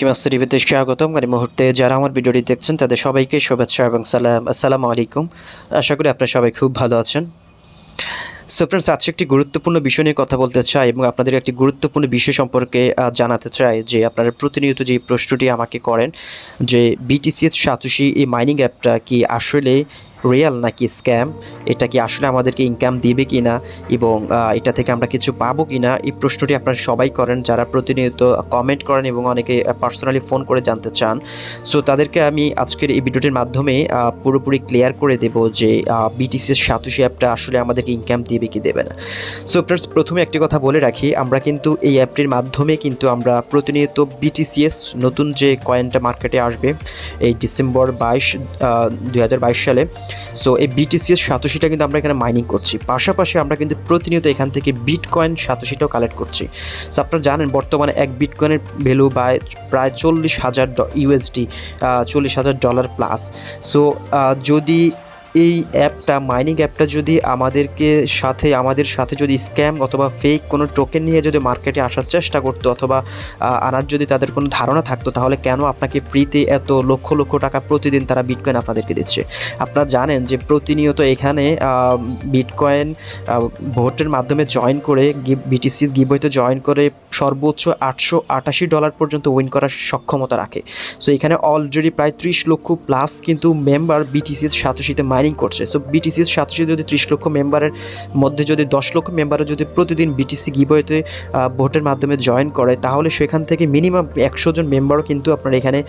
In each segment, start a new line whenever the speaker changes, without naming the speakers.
মাস্টারটিভিতে স্বাগতম। এই মুহূর্তে যারা আমার ভিডিওটি দেখছেন তাদের সবাইকে শুভেচ্ছা এবং সালাম। আসসালামু আলাইকুম। আশা করি আপনারা সবাই খুব ভালো আছেন। সো ফ্রেন্ডস, আজকে একটি গুরুত্বপূর্ণ বিষয় নিয়ে কথা বলতে চাই এবং আপনাদের একটি গুরুত্বপূর্ণ বিষয় সম্পর্কে জানাতে চাই যে আপনারা প্রতিনিয়ত যে প্রশ্নটি আমাকে করেন যে BTCs সাতোশি এই মাইনিং অ্যাপটা কি আসলে রিয়েল নাকি স্ক্যাম, এটা কি আসলে আমাদেরকে ইনকাম দিবে কি না এবং এটা থেকে আমরা কিছু পাবো কি না, এই প্রশ্নটি আপনারা সবাই করেন যারা প্রতিনিয়ত কমেন্ট করেন এবং অনেকে পার্সোনালি ফোন করে জানতে চান। সো তাদেরকে আমি আজকের এই ভিডিওটির মাধ্যমে পুরোপুরি ক্লিয়ার করে দেব যে BTCs সাতোশি অ্যাপটা আসলে আমাদেরকে ইনকাম দিবে কি দেবে না। সো ফ্রেন্ডস, প্রথমে একটি কথা বলে রাখি, আমরা কিন্তু এই অ্যাপটির মাধ্যমে কিন্তু আমরা প্রতিনিয়ত BTCs নতুন যে কয়েনটা মার্কেটে আসবে এই ডিসেম্বর 2022 সালে, সো এই BTCs সাতোশিটা কিন্তু আমরা এখানে মাইনিং করছি। পাশাপাশি আমরা কিন্তু প্রতিনিয়ত এখান থেকে বিটকয়েন সাতোশিটাও কালেক্ট করছি। সো আপনারা জানেন বর্তমানে এক বিটকয়েনের ভ্যালু প্রায় 40,000 USD, $40,000 প্লাস। সো যদি এই অ্যাপটা মাইনিং অ্যাপটা যদি আমাদের সাথে যদি স্ক্যাম অথবা ফেক কোনো টোকেন নিয়ে যদি মার্কেটে আসার চেষ্টা করতো অথবা আনার যদি তাদের কোনো ধারণা থাকতো, তাহলে কেন আপনাকে ফ্রিতে এত লক্ষ লক্ষ টাকা প্রতিদিন তারা বিটকয়েন আপনাদেরকে দিচ্ছে? আপনারা জানেন যে প্রতিনিয়ত এখানে বিটকয়েন ভোটের মাধ্যমে জয়েন করে BTCs গিভওয়েতে জয়েন করে সর্বোচ্চ $888 পর্যন্ত উইন করার সক্ষমতা রাখে। সো এখানে অলরেডি প্রায় 30 লক্ষ প্লাস কিন্তু মেম্বার BTCs সাতোশিতে মাইনিং করছে। সো BTCs সাতোশি যদি 30 লক্ষ মেম্বারের মধ্যে যদি 10 লক্ষ মেম্বারও যদি প্রতিদিন BTC গিভওয়েতে ভোটের মাধ্যমে জয়েন করে, তাহলে সেখান থেকে মিনিমাম 100 জন মেম্বারও কিন্তু আপনার এখানে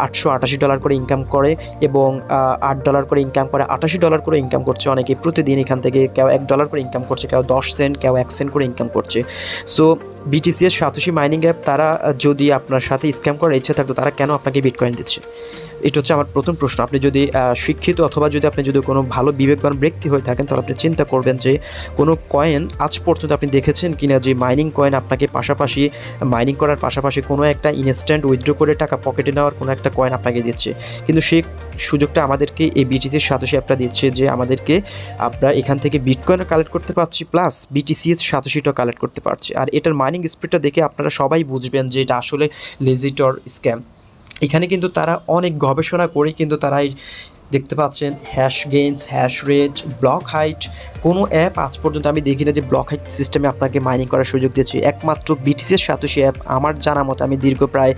$888 করে ইনকাম করে এবং $8 করে ইনকাম করে, $88 করে ইনকাম করছে অনেকে প্রতিদিন এখান থেকে। কেউ $1 করে ইনকাম করছে, কেউ 10 সেন্ট, কেউ 1 সেন্ট করে ইনকাম করছে। So BTCs satoshi mining app তারা যদি আপনার সাথে স্ক্যাম করার ইচ্ছে থাকতো, তারা কেন আপনাকে বিটকয়েন দিচ্ছে? এটা হচ্ছে আমার প্রথম প্রশ্ন। আপনি যদি শিক্ষিত অথবা আপনি যদি কোনো ভালো বিবেকবান ব্যক্তি হয়ে থাকেন, তাহলে আপনি চিন্তা করবেন যে কোনো কয়েন আজ পর্যন্ত আপনি দেখেছেন কিনা যে মাইনিং কয়েন আপনাকে পাশাপাশি মাইনিং করার পাশাপাশি কোনো একটা ইনস্ট্যান্ট উইথড্র করে টাকা পকেটে নেওয়ার কোনো একটা কয়েন আপনাকে দিচ্ছে। কিন্তু সেই সুযোগটা আমাদেরকে এই BTCs সাতোশি অ্যাপটা দিচ্ছে যে আমাদেরকে আমরা এখান থেকে বিটকয়েনও কালেক্ট করতে পারছি প্লাস BTCs সাতোশিটাও কালেক্ট করতে পারছি। আর এটার মাইনিং স্পিডটা দেখে আপনারা সবাই বুঝবেন যে এটা আসলে লেজিট অর স্ক্যাম। এখানে কিন্তু তারা অনেক গবেষণা করে কিন্তু তারাই দেখতে পাচ্ছেন hash gains, hash rate, block height, কোনো অ্যাপ আজ পর্যন্ত আমি দেখি না যে ব্লক হাইট সিস্টেমে আপনাকে মাইনিং করার সুযোগ দিয়েছে। একমাত্র BTCs সাতোশি অ্যাপ আমার জানা মতো, আমি দীর্ঘ প্রায়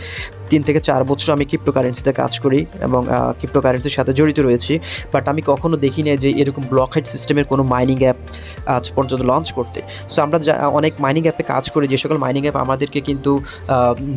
3 থেকে 4 বছর আমি ক্রিপ্টোকারেন্সিতে কাজ করি এবং ক্রিপ্টোকারেন্সির সাথে জড়িত রয়েছি, বাট আমি কখনো দেখি না যে এরকম ব্লক হাইট সিস্টেমের কোনো মাইনিং অ্যাপ আজ পর্যন্ত লঞ্চ করতে। সো আমরা অনেক মাইনিং অ্যাপে কাজ করি, যে সকল মাইনিং অ্যাপ আমাদেরকে কিন্তু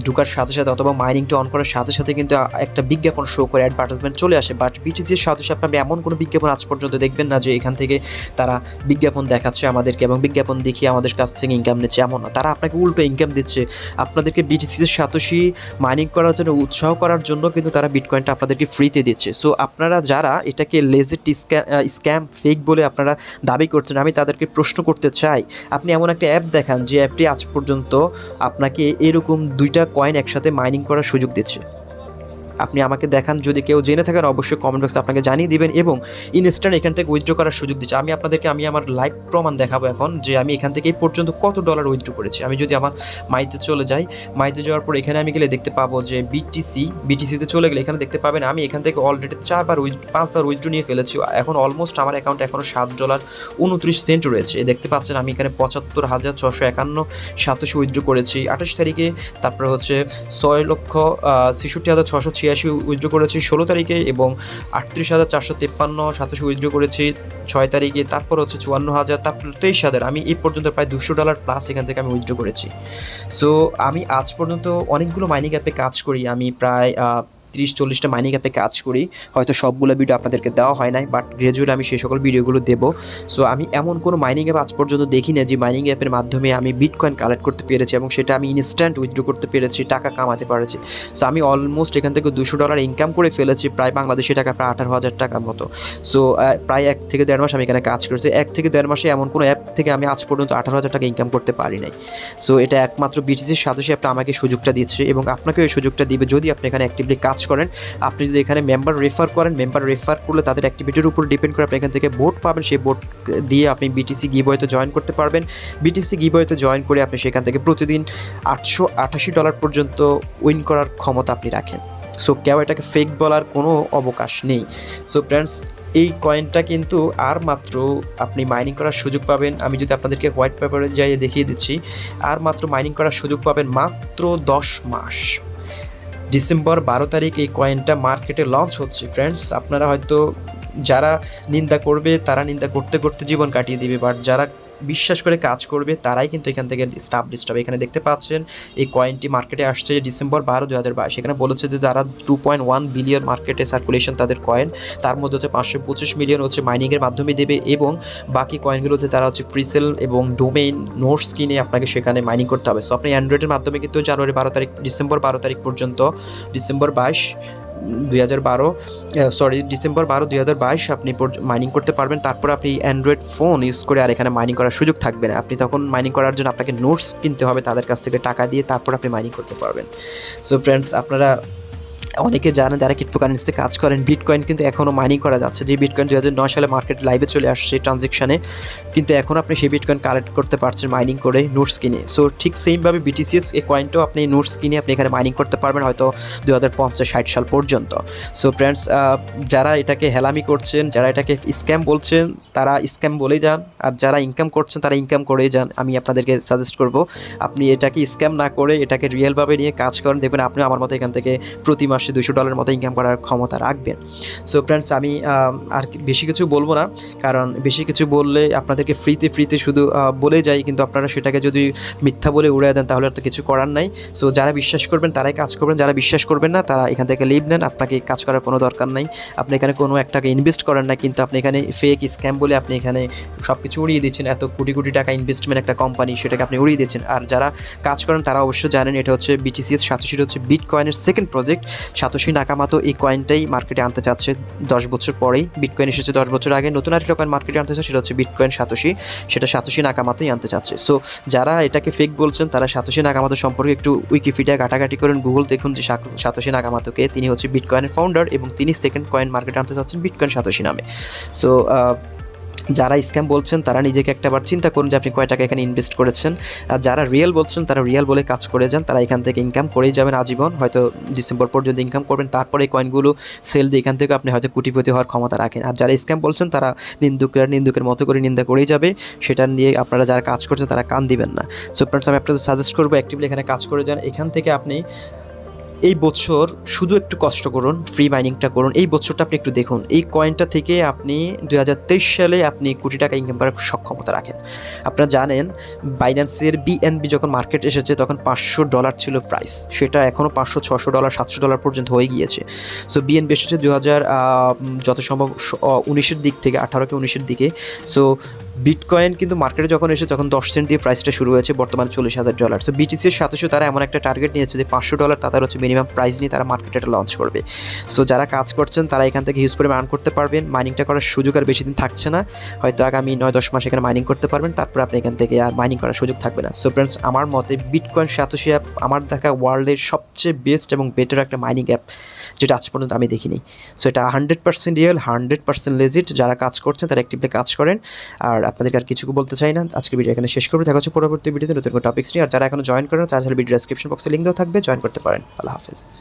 ঢোকার সাথে সাথে অথবা মাইনিংটা অন করার সাথে সাথে কিন্তু একটা বিজ্ঞাপন শো করে, অ্যাডভার্টাইজমেন্ট চলে আসে। বাট BTCs সাতোশি আপনি এমন কোনো বিজ্ঞাপন আজ পর্যন্ত দেখবেন না যে এখান থেকে তারা বিজ্ঞাপন দেখাচ্ছে আমাদেরকে এবং বিজ্ঞাপন দেখিয়ে আমাদের কাছ থেকে ইনকাম নিচ্ছে, এমন না। তারা আপনাকে উল্টো ইনকাম দিচ্ছে। আপনাদেরকে BTCs সাতোশি মাইনিং করার জন্য উৎসাহ করার জন্য কিন্তু তারা বিটকয়েনটা আপনাদেরকে ফ্রিতে দিচ্ছে। সো আপনারা যারা এটাকে লেজিট স্ক্যাম ফেক বলে আপনারা দাবি করছেন, আমি তাদেরকে প্রশ্ন করতে চাই, আপনি এমন একটা অ্যাপ দেখান যে অ্যাপটি আজ পর্যন্ত আপনাকে এরকম 2টা কয়েন একসাথে মাইনিং করার সুযোগ দিচ্ছে। আপনি আমাকে দেখান, যদি কেউ জেনে থাকেন অবশ্যই কমেন্ট বক্সে আপনাকে জানিয়ে দিবেন এবং ইনস্ট্যান্ট এখান থেকে উইথড্র করার সুযোগ দিচ্ছে। আমি আপনাদেরকে আমার লাইভ প্রমাণ দেখাবো এখন যে আমি এখান থেকে এই পর্যন্ত কত ডলার উইথড্র করেছি। আমি যদি আমার মাইতে চলে যাই, মাইতে যাওয়ার পর এখানে আমি গেলে দেখতে পাবো যে BTCতে চলে গেলে এখানে দেখতে পাবেন আমি এখান থেকে অলরেডি 5বার উইথড্র নিয়ে ফেলেছি। এখন অলমোস্ট আমার অ্যাকাউন্টে এখনও $7.29 রয়েছে। দেখতে পাচ্ছেন আমি এখানে 75,651 সাতোশি উইথড্র করেছি 28 তারিখে, তারপরে হচ্ছে 6,66,686 উইথড্র করেছি 16 তারিখে এবং 38,453 সাতোশি উইথড্র করেছি 6 তারিখে, তারপর হচ্ছে 54,000, তারপর 23,000। আমি এই পর্যন্ত প্রায় $200 প্লাস এখান থেকে আমি উইথড্র করেছি। সো আমি আজ পর্যন্ত অনেকগুলো মাইনিং অ্যাপে কাজ করি, আমি প্রায় 30-40টা মাইনিং অ্যাপে কাজ করি। হয়তো সবগুলো ভিডিও আপনাদেরকে দেওয়া হয় নাই, বাট গ্রাজুয়ালি আমি সেই সকল ভিডিওগুলো দেবো। সো আমি এমন কোনো মাইনিং অ্যাপ আজ পর্যন্ত দেখি না যে মাইনিং অ্যাপের মাধ্যমে আমি বিটকয়েন কালেক্ট করতে পেরেছি এবং সেটা আমি ইনস্ট্যান্ট উইথড্র করতে পেরেছি, টাকা কামাতে পেরেছি। সো আমি অলমোস্ট এখান থেকে $200 ইনকাম করে ফেলেছি, প্রায় বাংলাদেশি টাকা প্রায় 18,000 টাকার মতো। সো প্রায় 1 থেকে 1.5 মাস আমি এখানে কাজ করেছি। 1 থেকে 1.5 মাসে এমন কোনো অ্যাপ থেকে আমি আজ পর্যন্ত 18,000 টাকা ইনকাম করতে পারি নাই। সো এটা একমাত্র BTCs সাতোশি অ্যাপটা আমাকে সুযোগটা দিচ্ছে এবং আপনাকেও এই সুযোগটা দিবে যদি আপনি এখানে অ্যাক্টিভলি কাজ করেন, আপনি যদি এখানে মেম্বার রেফার করেন, মেম্বার রেফার করলে তাদের অ্যাক্টিভিটির উপর ডিপেন্ড করে আপনি এখান থেকে বোট পাবেন, সেই বোট দিয়ে আপনি বিটিসি গিভওয়েতে জয়েন করতে পারবেন। বিটিসি গিভওয়েতে জয়েন করে আপনি সেখান থেকে প্রতিদিন $888 পর্যন্ত উইন করার ক্ষমতা আপনি রাখেন। সো কেউ এটাকে ফেক বলার কোনো অবকাশ নেই। সো ফ্রেন্ডস, এই কয়েনটা কিন্তু আর মাত্র আপনি মাইনিং করার সুযোগ পাবেন, আমি যদি আপনাদেরকে হোয়াইট পেপারে যাইয়ে দেখিয়ে দিচ্ছি, আর মাত্র মাইনিং করার সুযোগ পাবেন মাত্র 10 মাস। ডিসেম্বর 12 তারিখ এই কয়েনটা মার্কেটে লঞ্চ হচ্ছে। ফ্রেন্ডস, আপনারা হয়তো যারা নিন্দা করবে তারা নিন্দা করতে করতে জীবন কাটিয়ে দিবে, বাট যারা বিশ্বাস করে কাজ করবে তারাই কিন্তু এখান থেকে স্টাবলিশড হবে। এখানে দেখতে পাচ্ছেন এই কয়েনটি মার্কেটে আসছে ডিসেম্বর 12, 2022। এখানে বলেছে যে যারা 2.1 বিলিয়ন মার্কেটে সার্কুলেশন তাদের কয়েন, তার মধ্যে হচ্ছে 525 মিলিয়ন হচ্ছে মাইনিংয়ের মাধ্যমে দেবে, এবং বাকি কয়েনগুলোতে তারা হচ্ছে প্রিসেল এবং ডোমেইন নোটস কিনে আপনাকে সেখানে মাইনিং করতে হবে। সো আপনি অ্যান্ড্রয়েডের মাধ্যমে কিন্তু ডিসেম্বর 12 তারিখ পর্যন্ত, ডিসেম্বর 12, 2022 আপনি মাইনিং করতে পারবেন। তারপর আপনি অ্যান্ড্রয়েড ফোন ইউজ করে আর এখানে মাইনিং করার সুযোগ থাকবে না। আপনি তখন মাইনিং করার জন্য আপনাকে নোটস কিনতে হবে তাদের কাছ থেকে টাকা দিয়ে, তারপর আপনি মাইনিং করতে পারবেন। সো ফ্রেন্ডস, আপনারা অনেকে জানেন যারা ক্রিপ্টোকারেন্সিতে কাজ করেন, বিটকয়েন কিন্তু এখনও মাইনিং করা যাচ্ছে। যে বিটকয়েন 2009 সালে মার্কেট লাইভে চলে আসছে ট্রানজেকশানে, কিন্তু এখন আপনি সেই বিটকয়েন কালেক্ট করতে পারছেন মাইনিং করে নোটস কিনে। সো ঠিক সেমভাবে BTCs এই কয়েনটাও আপনি নোটস কিনে আপনি এখানে মাইনিং করতে পারবেন হয়তো 2050-60 সাল পর্যন্ত। সো ফ্রেন্ডস, যারা এটাকে হেলামি করছেন, যারা এটাকে স্ক্যাম বলছেন, তারা স্ক্যাম বলেই যান, আর যারা ইনকাম করছেন তারা ইনকাম করেই যান। আমি আপনাদেরকে সাজেস্ট করব আপনি এটাকে স্ক্যাম না করে এটাকে রিয়েলভাবে নিয়ে কাজ করেন, দেখবেন আপনি আমার মতো এখান থেকে প্রতি মাসে $200 মতো ইনকাম করার ক্ষমতা রাখবেন। সো ফ্রেন্ডস, আমি আর বেশি কিছু বলবো না, কারণ বেশি কিছু বললে আপনাদেরকে ফ্রিতে শুধু বলে যাই, কিন্তু আপনারা সেটাকে যদি মিথ্যা বলে উড়িয়ে দেন তাহলে আর তো কিছু করার নাই। সো যারা বিশ্বাস করবেন তারাই কাজ করবেন, যারা বিশ্বাস করবেন না তারা এখান থেকে লিভ নেন, আপনাকে কাজ করার কোনো দরকার নাই। আপনি এখানে কোনো একটাকে ইনভেস্ট করেন না, কিন্তু আপনি এখানে ফেক স্ক্যাম বলে আপনি এখানে সব কিছু উড়িয়ে দিচ্ছেন। এত কোটি কোটি টাকা ইনভেস্টমেন্ট একটা কোম্পানি, সেটাকে আপনি উড়িয়ে দিচ্ছেন। আর যারা কাজ করেন তারা অবশ্যই জানেন এটা হচ্ছে BTCs Satoshi, হচ্ছে বিটকয়েনের সেকেন্ড প্রজেক্ট। সাতোশি নাকামোতো এই কয়েনটাই মার্কেটে আনতে চাচ্ছে 10 বছর পরেই। বিটকয়েন এসেছে 10 বছর আগে, নতুন আরেকটা কয়েন মার্কেটে আনতে চাচ্ছে, সেটা হচ্ছে বিটকয়েন সাতোশি, সেটা সাতোশি নাকামোতোই আনতে চাচ্ছে। সো যারা এটাকে ফেক বলছেন তারা সাতোশি নাকামোতো সম্পর্কে একটু উইকিপিডিয়া ঘাটাঘাটি করেন, গুগল দেখুন যে সাতোশি নাকামোতোকে, তিনি হচ্ছে বিটকয়েনের ফাউন্ডার এবং তিনি সেকেন্ড কয়েন মার্কেটে আনতে চাচ্ছেন বিটকয়েন সাতোশি নামে। সো যারা স্ক্যাম বলছেন তারা নিজেকে একটাবার চিন্তা করুন যে আপনি কয় টাকা এখানে ইনভেস্ট করেছেন। আর যারা রিয়েল বলছেন তারা রিয়েল বলে কাজ করে যান, তারা এখান থেকে ইনকাম করেই যাবেন আজীবন, হয়তো ডিসেম্বর পর্যন্ত ইনকাম করবেন, তারপরে এই কয়েনগুলো সেল দিয়ে এখান থেকে আপনি হয়তো কোটিপতি হওয়ার ক্ষমতা রাখেন। আর যারা স্ক্যাম বলছেন তারা নিন্দুকের মতো করে নিন্দা করেই যাবে, সেটা নিয়ে আপনারা যারা কাজ করছেন তারা কান দিবেন না। সো ফ্রেন্ডস, আমি আপনাদের সাজেস্ট করবো অ্যাক্টিভলি এখানে কাজ করে যান। এখান থেকে আপনি এই বছর শুধু একটু কষ্ট করুন, ফ্রি মাইনিংটা করুন, এই বছরটা আপনি একটু দেখুন। এই কয়েনটা থেকে আপনি 2023 সালে আপনি কোটি টাকা ইনকাম করার সক্ষমতা রাখেন। আপনারা জানেন বাইন্যান্সের BNB যখন মার্কেট এসেছে তখন $500 ছিল প্রাইস, সেটা এখনও $500, $600, $700 পর্যন্ত হয়ে গিয়েছে। সো BNB এসেছে 2000 যত সম্ভব 19-এর দিক থেকে, 18-19-এর দিকে। সো বিটকয়েন কিন্তু মার্কেটে যখন এসে তখন 10 সেন্ট দিয়ে প্রাইসটা শুরু হয়েছে, বর্তমানে $40,000। সো BTCs সাথে তারা এমন একটা টার্গেট নিয়েছে যে $500 তাদের হচ্ছে মিনিমাম প্রাইস নিয়ে তারা মার্কেটে এটা লঞ্চ করবে। সো যারা কাজ করছেন তারা এখান থেকে হিউজ পরিমাণ আর্ন করতে পারবেন। মাইনিংটা করার সুযোগ আর বেশি দিন থাকছে না, হয়তো আগামী 9-10 মাস এখানে মাইনিং করতে পারবেন, তারপর আপনি এখান থেকে আর মাইনিং করার সুযোগ থাকবে না। সো ফ্রেন্ডস, আমার মতে বিটকয়েন সাতোশি অ্যাপ আমার দেখা ওয়ার্ল্ডের সবচেয়ে বেস্ট এবং বেটার একটা মাইনিং অ্যাপ, যেটা আজ পর্যন্ত আমি দেখিনি। সো এটা 100% রিয়েল, 100% লেজিট। যারা কাজ করছেন তারা অ্যাক্টিভলি কাজ করেন। আর আপনাদেরকে আর কিছু বলতে চাই না, আজকে ভিডিও এখানে শেষ করবো। দেখা হচ্ছে পরবর্তী ভিডিওতে নতুন কোনো টপিক্স নিয়ে। আর যারা এখনো জয়েন করেন তারা ভিডিও ডেসক্রিপশন বক্সে লিঙ্ক দেওয়া থাকবে, জয়েন করতে পারেন। আল্লাহ হাফেজ।